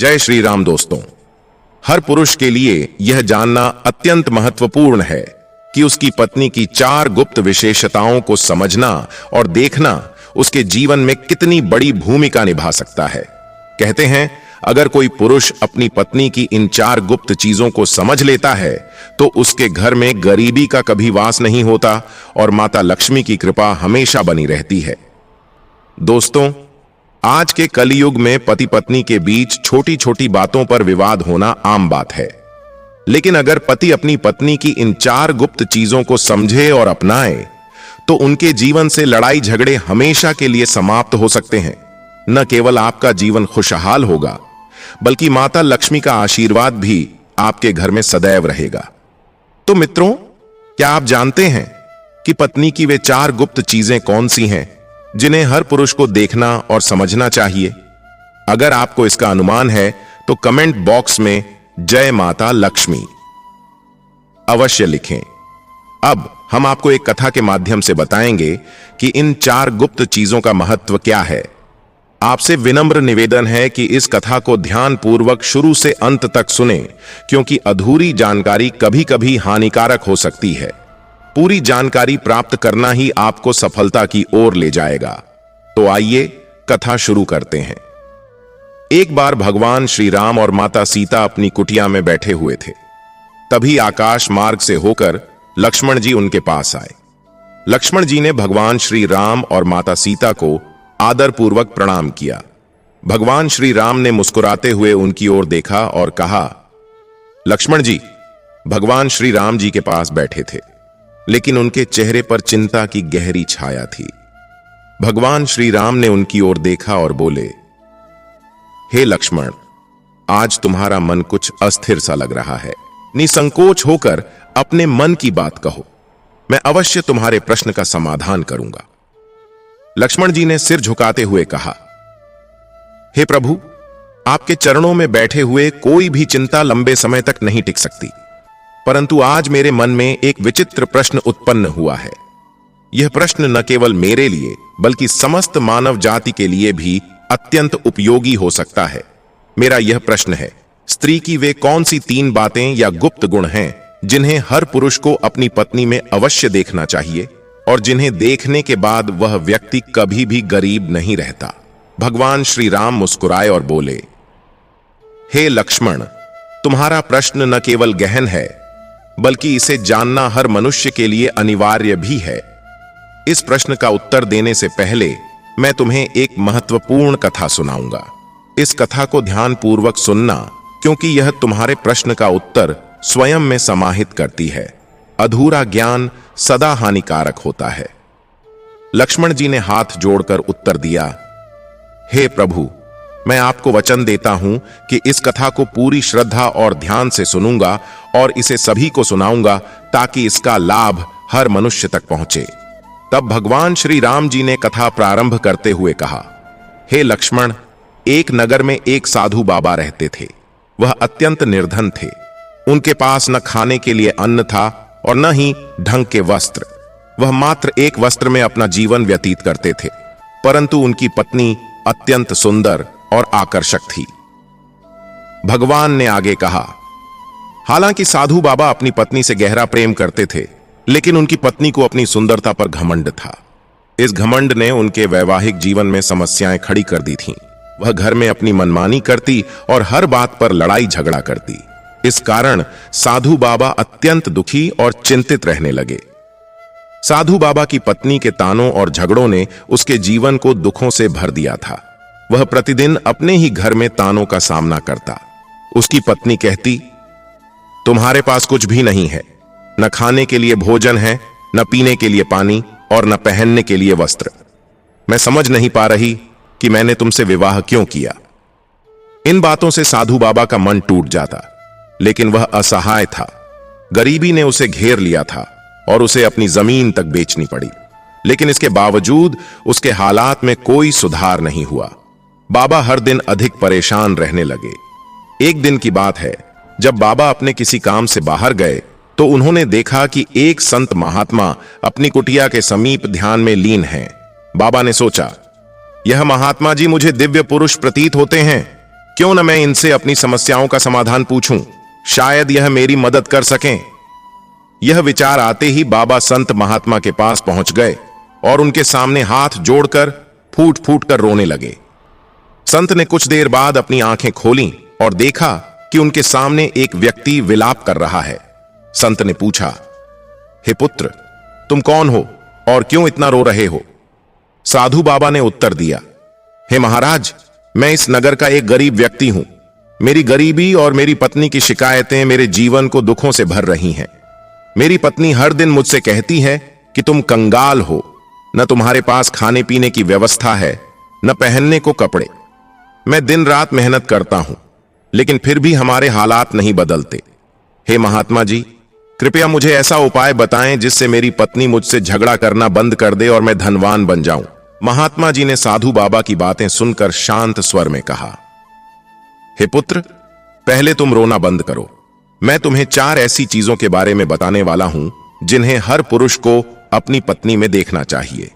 जय श्री राम दोस्तों। हर पुरुष के लिए यह जानना अत्यंत महत्वपूर्ण है कि उसकी पत्नी की 4 गुप्त विशेषताओं को समझना और देखना उसके जीवन में कितनी बड़ी भूमिका निभा सकता है। कहते हैं, अगर कोई पुरुष अपनी पत्नी की इन 4 गुप्त चीजों को समझ लेता है तो उसके घर में गरीबी का कभी वास नहीं होता और माता लक्ष्मी की कृपा हमेशा बनी रहती है। दोस्तों, आज के कलयुग में पति पत्नी के बीच छोटी छोटी बातों पर विवाद होना आम बात है, लेकिन अगर पति अपनी पत्नी की इन 4 गुप्त चीजों को समझे और अपनाए तो उनके जीवन से लड़ाई झगड़े हमेशा के लिए समाप्त हो सकते हैं। न केवल आपका जीवन खुशहाल होगा, बल्कि माता लक्ष्मी का आशीर्वाद भी आपके घर में सदैव रहेगा। तो मित्रों, क्या आप जानते हैं कि पत्नी की वे 4 गुप्त चीजें कौन सी हैं जिन्हें हर पुरुष को देखना और समझना चाहिए? अगर आपको इसका अनुमान है तो कमेंट बॉक्स में जय माता लक्ष्मी अवश्य लिखें। अब हम आपको एक कथा के माध्यम से बताएंगे कि इन 4 गुप्त चीजों का महत्व क्या है। आपसे विनम्र निवेदन है कि इस कथा को ध्यानपूर्वक शुरू से अंत तक सुने, क्योंकि अधूरी जानकारी कभी कभी हानिकारक हो सकती है। पूरी जानकारी प्राप्त करना ही आपको सफलता की ओर ले जाएगा। तो आइए कथा शुरू करते हैं। एक बार भगवान श्री राम और माता सीता अपनी कुटिया में बैठे हुए थे। तभी आकाश मार्ग से होकर लक्ष्मण जी उनके पास आए। लक्ष्मण जी ने भगवान श्री राम और माता सीता को आदरपूर्वक प्रणाम किया। भगवान श्री राम ने मुस्कुराते हुए उनकी ओर देखा और कहा, लक्ष्मण जी। भगवान श्री राम जी के पास बैठे थे, लेकिन उनके चेहरे पर चिंता की गहरी छाया थी। भगवान श्री राम ने उनकी ओर देखा और बोले, हे लक्ष्मण, आज तुम्हारा मन कुछ अस्थिर सा लग रहा है। निसंकोच होकर अपने मन की बात कहो, मैं अवश्य तुम्हारे प्रश्न का समाधान करूंगा। लक्ष्मण जी ने सिर झुकाते हुए कहा, हे प्रभु, आपके चरणों में बैठे हुए कोई भी चिंता लंबे समय तक नहीं टिक सकती, परंतु आज मेरे मन में एक विचित्र प्रश्न उत्पन्न हुआ है। यह प्रश्न न केवल मेरे लिए बल्कि समस्त मानव जाति के लिए भी अत्यंत उपयोगी हो सकता है। मेरा यह प्रश्न है, स्त्री की वे कौन सी 3 बातें या गुप्त गुण हैं जिन्हें हर पुरुष को अपनी पत्नी में अवश्य देखना चाहिए और जिन्हें देखने के बाद वह व्यक्ति कभी भी गरीब नहीं रहता? भगवान श्री राम मुस्कुराए और बोले, हे लक्ष्मण, तुम्हारा प्रश्न न केवल गहन है बल्कि इसे जानना हर मनुष्य के लिए अनिवार्य भी है। इस प्रश्न का उत्तर देने से पहले मैं तुम्हें एक महत्वपूर्ण कथा सुनाऊंगा। इस कथा को ध्यानपूर्वक सुनना, क्योंकि यह तुम्हारे प्रश्न का उत्तर स्वयं में समाहित करती है। अधूरा ज्ञान सदा हानिकारक होता है। लक्ष्मण जी ने हाथ जोड़कर उत्तर दिया, हे प्रभु, मैं आपको वचन देता हूं कि इस कथा को पूरी श्रद्धा और ध्यान से सुनूंगा और इसे सभी को सुनाऊंगा ताकि इसका लाभ हर मनुष्य तक पहुंचे। तब भगवान श्री राम जी ने कथा प्रारंभ करते हुए कहा, हे लक्ष्मण, एक नगर में एक साधु बाबा रहते थे। वह अत्यंत निर्धन थे। उनके पास न खाने के लिए अन्न था और न ही ढंग के वस्त्र। वह मात्र एक वस्त्र में अपना जीवन व्यतीत करते थे, परंतु उनकी पत्नी अत्यंत सुंदर और आकर्षक थी। भगवान ने आगे कहा, हालांकि साधु बाबा अपनी पत्नी से गहरा प्रेम करते थे, लेकिन उनकी पत्नी को अपनी सुंदरता पर घमंड था। इस घमंड ने उनके वैवाहिक जीवन में समस्याएं खड़ी कर दी थीं। वह घर में अपनी मनमानी करती और हर बात पर लड़ाई झगड़ा करती। इस कारण साधु बाबा अत्यंत दुखी और चिंतित रहने लगे। साधु बाबा की पत्नी के तानों और झगड़ों ने उसके जीवन को दुखों से भर दिया था। वह प्रतिदिन अपने ही घर में तानों का सामना करता। उसकी पत्नी कहती, तुम्हारे पास कुछ भी नहीं है, न खाने के लिए भोजन है, न पीने के लिए पानी और न पहनने के लिए वस्त्र। मैं समझ नहीं पा रही कि मैंने तुमसे विवाह क्यों किया। इन बातों से साधु बाबा का मन टूट जाता, लेकिन वह असहाय था। गरीबी ने उसे घेर लिया था और उसे अपनी जमीन तक बेचनी पड़ी, लेकिन इसके बावजूद उसके हालात में कोई सुधार नहीं हुआ। बाबा हर दिन अधिक परेशान रहने लगे। एक दिन की बात है, जब बाबा अपने किसी काम से बाहर गए तो उन्होंने देखा कि एक संत महात्मा अपनी कुटिया के समीप ध्यान में लीन हैं। बाबा ने सोचा, यह महात्मा जी मुझे दिव्य पुरुष प्रतीत होते हैं। क्यों न मैं इनसे अपनी समस्याओं का समाधान पूछूं, शायद यह मेरी मदद कर सकें। यह विचार आते ही बाबा संत महात्मा के पास पहुंच गए और उनके सामने हाथ जोड़कर फूट फूट कर रोने लगे। संत ने कुछ देर बाद अपनी आंखें खोलीं और देखा कि उनके सामने एक व्यक्ति विलाप कर रहा है। संत ने पूछा, हे पुत्र, तुम कौन हो और क्यों इतना रो रहे हो? साधु बाबा ने उत्तर दिया, हे महाराज, मैं इस नगर का एक गरीब व्यक्ति हूं। मेरी गरीबी और मेरी पत्नी की शिकायतें मेरे जीवन को दुखों से भर रही हैं। मेरी पत्नी हर दिन मुझसे कहती है कि तुम कंगाल हो, न तुम्हारे पास खाने पीने की व्यवस्था है, न पहनने को कपड़े। मैं दिन रात मेहनत करता हूं, लेकिन फिर भी हमारे हालात नहीं बदलते। हे महात्मा जी, कृपया मुझे ऐसा उपाय बताएं जिससे मेरी पत्नी मुझसे झगड़ा करना बंद कर दे और मैं धनवान बन जाऊं। महात्मा जी ने साधु बाबा की बातें सुनकर शांत स्वर में कहा, हे पुत्र, पहले तुम रोना बंद करो। मैं तुम्हें 4 ऐसी चीजों के बारे में बताने वाला हूं जिन्हें हर पुरुष को अपनी पत्नी में देखना चाहिए।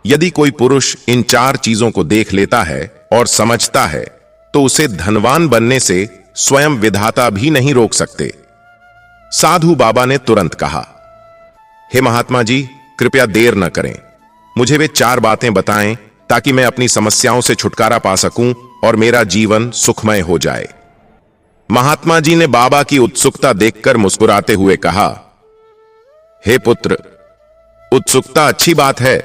यदि कोई पुरुष इन 4 चीजों को देख लेता है और समझता है तो उसे धनवान बनने से स्वयं विधाता भी नहीं रोक सकते। साधु बाबा ने तुरंत कहा, हे महात्मा जी, कृपया देर न करें। मुझे वे 4 बातें बताएं ताकि मैं अपनी समस्याओं से छुटकारा पा सकूं और मेरा जीवन सुखमय हो जाए। महात्मा जी ने बाबा की उत्सुकता देखकर मुस्कुराते हुए कहा, हे पुत्र, उत्सुकता अच्छी बात है,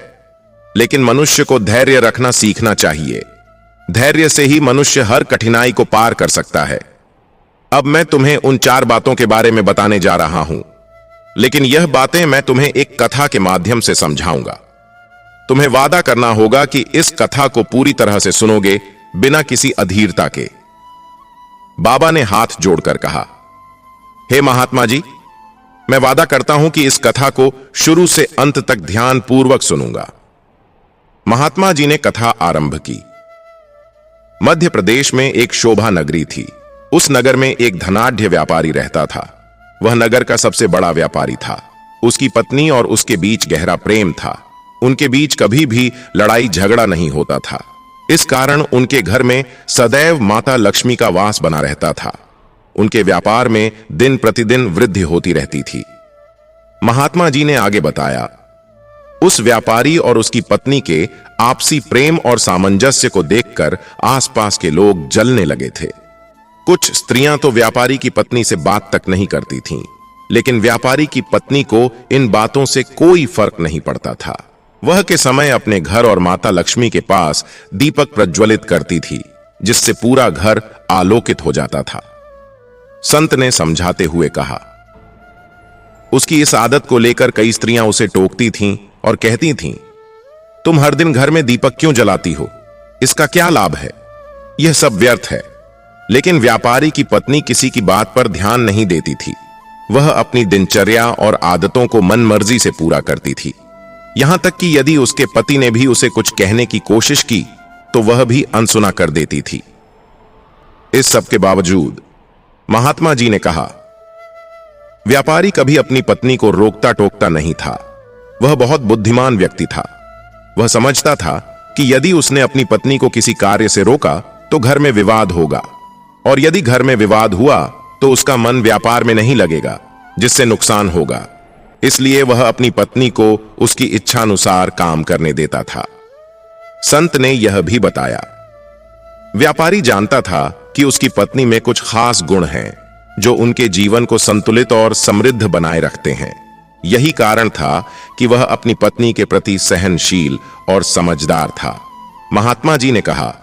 लेकिन मनुष्य को धैर्य रखना सीखना चाहिए। धैर्य से ही मनुष्य हर कठिनाई को पार कर सकता है। अब मैं तुम्हें उन 4 बातों के बारे में बताने जा रहा हूं, लेकिन यह बातें मैं तुम्हें एक कथा के माध्यम से समझाऊंगा। तुम्हें वादा करना होगा कि इस कथा को पूरी तरह से सुनोगे, बिना किसी अधीरता के। बाबा ने हाथ जोड़कर कहा, हे महात्मा जी, मैं वादा करता हूं कि इस कथा को शुरू से अंत तक ध्यान पूर्वक सुनूंगा। महात्मा जी ने कथा आरंभ की। मध्य प्रदेश में एक शोभा नगरी थी। उस नगर में एक धनाढ्य व्यापारी रहता था। वह नगर का सबसे बड़ा व्यापारी था। उसकी पत्नी और उसके बीच गहरा प्रेम था। उनके बीच कभी भी लड़ाई झगड़ा नहीं होता था। इस कारण उनके घर में सदैव माता लक्ष्मी का वास बना रहता था। उनके व्यापार में दिन प्रतिदिन वृद्धि होती रहती थी। महात्मा जी ने आगे बताया, उस व्यापारी और उसकी पत्नी के आपसी प्रेम और सामंजस्य को देखकर आसपास के लोग जलने लगे थे। कुछ स्त्रियां तो व्यापारी की पत्नी से बात तक नहीं करती थीं, लेकिन व्यापारी की पत्नी को इन बातों से कोई फर्क नहीं पड़ता था। वह के समय अपने घर और माता लक्ष्मी के पास दीपक प्रज्वलित करती थी, जिससे पूरा घर आलोकित हो जाता था। संत ने समझाते हुए कहा, उसकी इस आदत को लेकर कई स्त्रियां उसे टोकती थीं और कहती थीं, तुम हर दिन घर में दीपक क्यों जलाती हो? इसका क्या लाभ है? यह सब व्यर्थ है। लेकिन व्यापारी की पत्नी किसी की बात पर ध्यान नहीं देती थी। वह अपनी दिनचर्या और आदतों को मनमर्जी से पूरा करती थी। यहां तक कि यदि उसके पति ने भी उसे कुछ कहने की कोशिश की तो वह भी अनसुना कर देती थी। इस सब के बावजूद महात्मा जी ने कहा, व्यापारी कभी अपनी पत्नी को रोकता टोकता नहीं था। वह बहुत बुद्धिमान व्यक्ति था। वह समझता था कि यदि उसने अपनी पत्नी को किसी कार्य से रोका तो घर में विवाद होगा, और यदि घर में विवाद हुआ तो उसका मन व्यापार में नहीं लगेगा, जिससे नुकसान होगा। इसलिए वह अपनी पत्नी को उसकी इच्छानुसार काम करने देता था। संत ने यह भी बताया, व्यापारी जानता था कि उसकी पत्नी में कुछ खास गुण हैं जो उनके जीवन को संतुलित और समृद्ध बनाए रखते हैं। यही कारण था कि वह अपनी पत्नी के प्रति सहनशील और समझदार था। महात्मा जी ने कहा,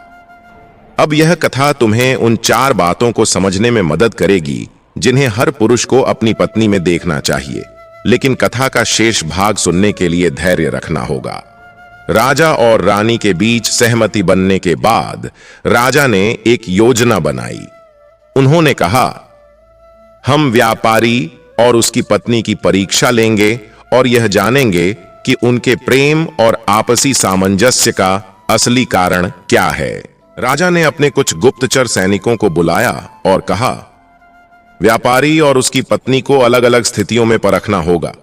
अब यह कथा तुम्हें उन 4 बातों को समझने में मदद करेगी जिन्हें हर पुरुष को अपनी पत्नी में देखना चाहिए। लेकिन कथा का शेष भाग सुनने के लिए धैर्य रखना होगा। राजा और रानी के बीच सहमति बनने के बाद राजा ने एक योजना बनाई। उन्होंने कहा, हम व्यापारी और उसकी पत्नी की परीक्षा लेंगे और यह जानेंगे कि उनके प्रेम और आपसी सामंजस्य का असली कारण क्या है। राजा ने अपने कुछ गुप्तचर सैनिकों को बुलाया और कहा, व्यापारी और उसकी पत्नी को अलग अलग स्थितियों में परखना होगा।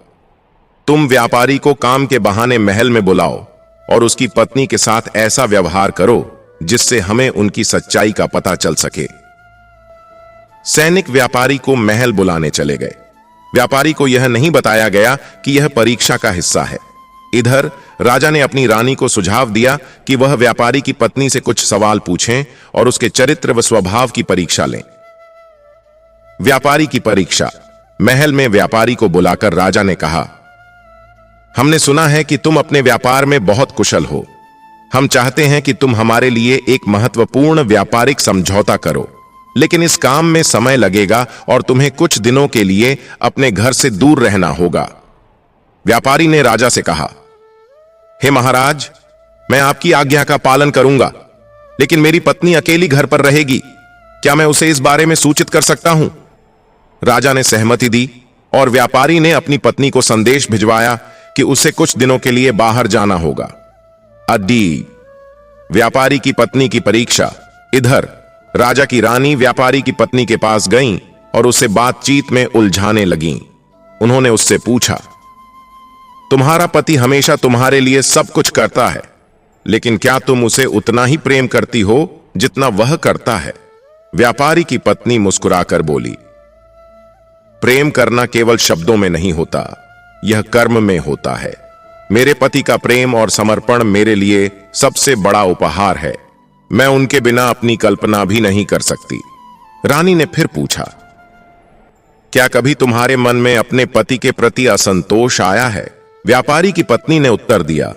तुम व्यापारी को काम के बहाने महल में बुलाओ और उसकी पत्नी के साथ ऐसा व्यवहार करो जिससे हमें उनकी सच्चाई का पता चल सके। सैनिक व्यापारी को महल बुलाने चले गए। व्यापारी को यह नहीं बताया गया कि यह परीक्षा का हिस्सा है। इधर राजा ने अपनी रानी को सुझाव दिया कि वह व्यापारी की पत्नी से कुछ सवाल पूछें और उसके चरित्र व स्वभाव की परीक्षा लें। व्यापारी की परीक्षा। महल में व्यापारी को बुलाकर राजा ने कहा, हमने सुना है कि तुम अपने व्यापार में बहुत कुशल हो। हम चाहते हैं कि तुम हमारे लिए एक महत्वपूर्ण व्यापारिक समझौता करो, लेकिन इस काम में समय लगेगा और तुम्हें कुछ दिनों के लिए अपने घर से दूर रहना होगा। व्यापारी ने राजा से कहा, हे महाराज, मैं आपकी आज्ञा का पालन करूंगा, लेकिन मेरी पत्नी अकेली घर पर रहेगी। क्या मैं उसे इस बारे में सूचित कर सकता हूं? राजा ने सहमति दी और व्यापारी ने अपनी पत्नी को संदेश भिजवाया कि उसे कुछ दिनों के लिए बाहर जाना होगा। अड्डी। व्यापारी की पत्नी की परीक्षा। इधर राजा की रानी व्यापारी की पत्नी के पास गईं और उसे बातचीत में उलझाने लगीं। उन्होंने उससे पूछा, तुम्हारा पति हमेशा तुम्हारे लिए सब कुछ करता है, लेकिन क्या तुम उसे उतना ही प्रेम करती हो जितना वह करता है? व्यापारी की पत्नी मुस्कुराकर बोली, प्रेम करना केवल शब्दों में नहीं होता, यह कर्म में होता है। मेरे पति का प्रेम और समर्पण मेरे लिए सबसे बड़ा उपहार है। मैं उनके बिना अपनी कल्पना भी नहीं कर सकती। रानी ने फिर पूछा, क्या कभी तुम्हारे मन में अपने पति के प्रति असंतोष आया है? व्यापारी की पत्नी ने उत्तर दिया,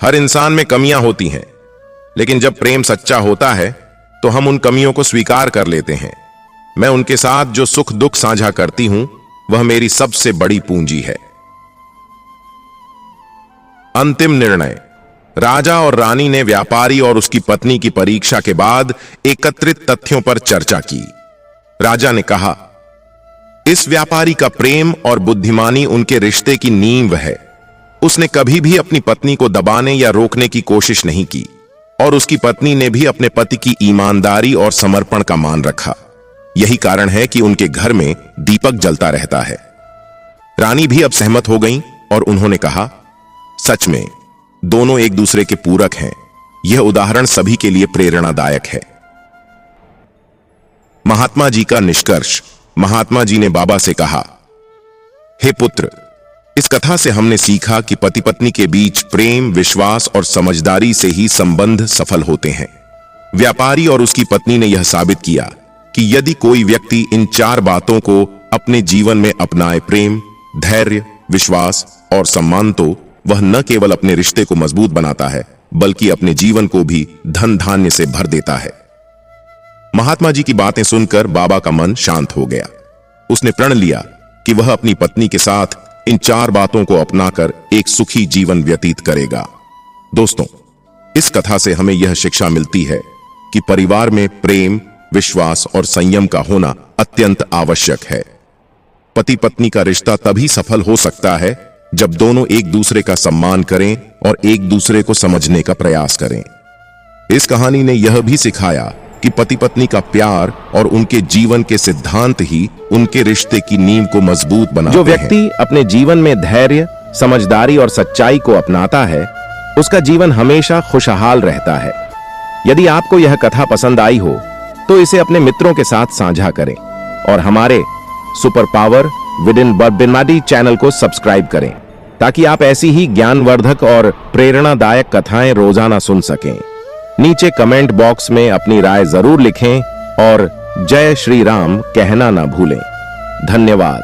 हर इंसान में कमियां होती हैं, लेकिन जब प्रेम सच्चा होता है तो हम उन कमियों को स्वीकार कर लेते हैं। मैं उनके साथ जो सुख दुख साझा करती हूं, वह मेरी सबसे बड़ी पूंजी है। अंतिम निर्णय। राजा और रानी ने व्यापारी और उसकी पत्नी की परीक्षा के बाद एकत्रित तथ्यों पर चर्चा की। राजा ने कहा, इस व्यापारी का प्रेम और बुद्धिमानी उनके रिश्ते की नींव है। उसने कभी भी अपनी पत्नी को दबाने या रोकने की कोशिश नहीं की और उसकी पत्नी ने भी अपने पति की ईमानदारी और समर्पण का मान रखा। यही कारण है कि उनके घर में दीपक जलता रहता है। रानी भी अब सहमत हो गईं और उन्होंने कहा, सच में दोनों एक दूसरे के पूरक हैं। यह उदाहरण सभी के लिए प्रेरणादायक है। महात्मा जी का निष्कर्ष। महात्मा जी ने बाबा से कहा, हे पुत्र, इस कथा से हमने सीखा कि पति पत्नी के बीच प्रेम, विश्वास और समझदारी से ही संबंध सफल होते हैं। व्यापारी और उसकी पत्नी ने यह साबित किया कि यदि कोई व्यक्ति इन 4 बातों को अपने जीवन में अपनाए, प्रेम, धैर्य, विश्वास और सम्मान, तो वह न केवल अपने रिश्ते को मजबूत बनाता है, बल्कि अपने जीवन को भी धन धान्य से भर देता है। महात्मा जी की बातें सुनकर बाबा का मन शांत हो गया। उसने प्रण लिया कि वह अपनी पत्नी के साथ इन 4 बातों को अपनाकर एक सुखी जीवन व्यतीत करेगा। दोस्तों, इस कथा से हमें यह शिक्षा मिलती है कि परिवार में प्रेम, विश्वास और संयम का होना अत्यंत आवश्यक है। पति पत्नी का रिश्ता तभी सफल हो सकता है जब दोनों एक दूसरे का सम्मान करें और एक दूसरे को समझने का प्रयास करें। इस कहानी ने यह भी सिखाया कि पति पत्नी का प्यार और उनके जीवन के सिद्धांत ही उनके रिश्ते की नींव को मजबूत बनाते हैं। जो व्यक्ति अपने जीवन में धैर्य, समझदारी और सच्चाई को अपनाता है, उसका जीवन हमेशा खुशहाल रहता है। यदि आपको यह कथा पसंद आई हो तो इसे अपने मित्रों के साथ साझा करें और हमारे सुपर पावर विद इन बर्बिनमाडी चैनल को सब्सक्राइब करें, ताकि आप ऐसी ही ज्ञानवर्धक और प्रेरणादायक कथाएं रोजाना सुन सकें। नीचे कमेंट बॉक्स में अपनी राय जरूर लिखें और जय श्री राम कहना ना भूलें। धन्यवाद।